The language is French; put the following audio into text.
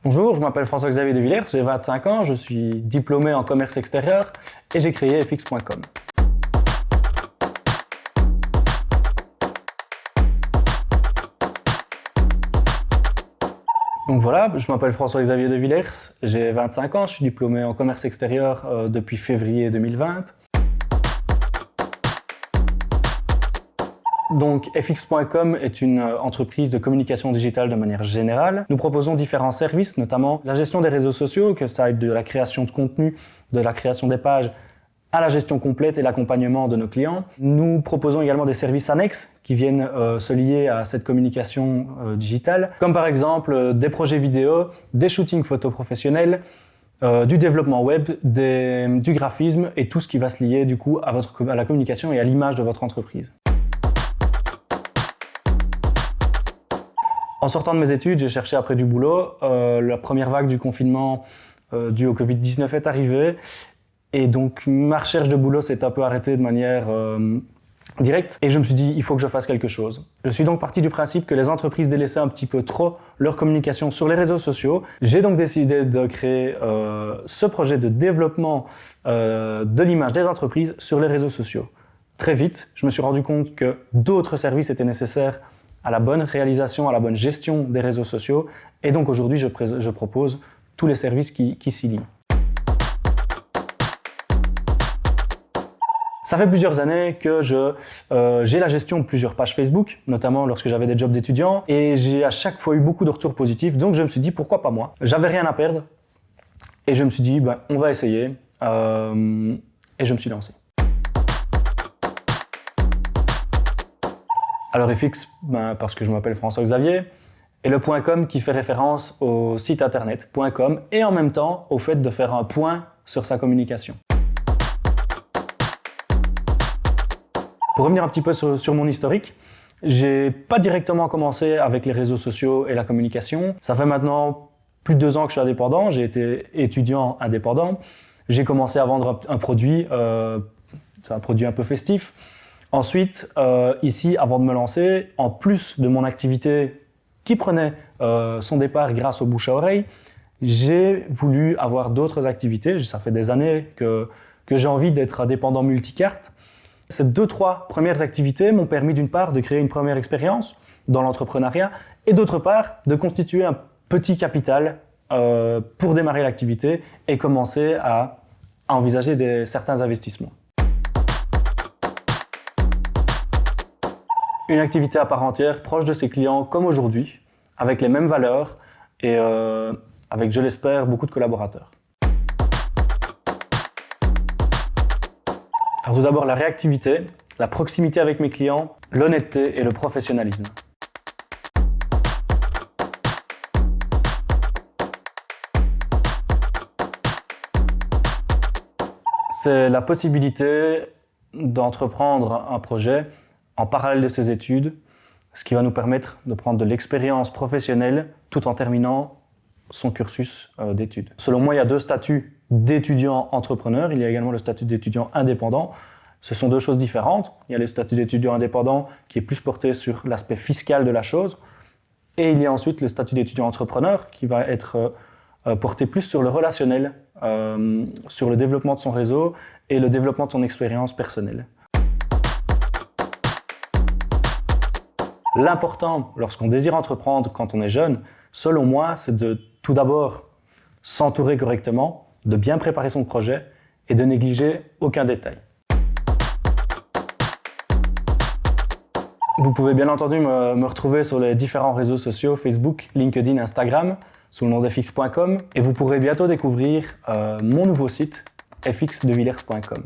Bonjour, je m'appelle François-Xavier de Villers, j'ai 25 ans, je suis diplômé en commerce extérieur et j'ai créé fx.com. Donc voilà, je m'appelle François-Xavier de Villers, j'ai 25 ans, je suis diplômé en commerce extérieur depuis février 2020. Donc fx.com est une entreprise de communication digitale de manière générale. Nous proposons différents services, notamment la gestion des réseaux sociaux, que ça aille de la création de contenu, de la création des pages, à la gestion complète et l'accompagnement de nos clients. Nous proposons également des services annexes qui viennent se lier à cette communication digitale, comme par exemple des projets vidéo, des shootings photos professionnels, du développement web, du graphisme et tout ce qui va se lier du coup à la communication et à l'image de votre entreprise. En sortant de mes études, j'ai cherché après du boulot. La première vague du confinement dû au Covid-19 est arrivée. Et donc, ma recherche de boulot s'est un peu arrêtée de manière directe. Et je me suis dit, il faut que je fasse quelque chose. Je suis donc parti du principe que les entreprises délaissaient un petit peu trop leur communication sur les réseaux sociaux. J'ai donc décidé de créer ce projet de développement de l'image des entreprises sur les réseaux sociaux. Très vite, je me suis rendu compte que d'autres services étaient nécessaires à la bonne réalisation, à la bonne gestion des réseaux sociaux. Et donc aujourd'hui, je propose tous les services qui s'y lient. Ça fait plusieurs années que j'ai la gestion de plusieurs pages Facebook, notamment lorsque j'avais des jobs d'étudiants, et j'ai à chaque fois eu beaucoup de retours positifs, donc je me suis dit pourquoi pas moi. J'avais rien à perdre, et je me suis dit on va essayer, et je me suis lancé. Alors fx, parce que je m'appelle François-Xavier, et le .com qui fait référence au site internet .com et en même temps au fait de faire un point sur sa communication. Pour revenir un petit peu sur mon historique, j'ai pas directement commencé avec les réseaux sociaux et la communication. Ça fait maintenant plus de 2 ans que je suis indépendant, j'ai été étudiant indépendant. J'ai commencé à vendre un produit, c'est un produit un peu festif. Ensuite, ici, avant de me lancer, en plus de mon activité qui prenait son départ grâce au bouche à oreille, j'ai voulu avoir d'autres activités. Ça fait des années que j'ai envie d'être indépendant multicarte. Ces 2-3 premières activités m'ont permis d'une part de créer une première expérience dans l'entrepreneuriat et d'autre part de constituer un petit capital pour démarrer l'activité et commencer à envisager certains investissements. Une activité à part entière, proche de ses clients comme aujourd'hui, avec les mêmes valeurs et avec, je l'espère, beaucoup de collaborateurs. Alors tout d'abord, la réactivité, la proximité avec mes clients, l'honnêteté et le professionnalisme. C'est la possibilité d'entreprendre un projet en parallèle de ses études, ce qui va nous permettre de prendre de l'expérience professionnelle tout en terminant son cursus d'études. Selon moi, il y a 2 statuts d'étudiant entrepreneur, il y a également le statut d'étudiant indépendant. Ce sont 2 choses différentes. Il y a le statut d'étudiant indépendant qui est plus porté sur l'aspect fiscal de la chose, et il y a ensuite le statut d'étudiant entrepreneur qui va être porté plus sur le relationnel, sur le développement de son réseau et le développement de son expérience personnelle. L'important, lorsqu'on désire entreprendre quand on est jeune, selon moi, c'est de tout d'abord s'entourer correctement, de bien préparer son projet et de négliger aucun détail. Vous pouvez bien entendu me retrouver sur les différents réseaux sociaux, Facebook, LinkedIn, Instagram, sous le nom d'fx.com, et vous pourrez bientôt découvrir mon nouveau site, fxdevillers.com.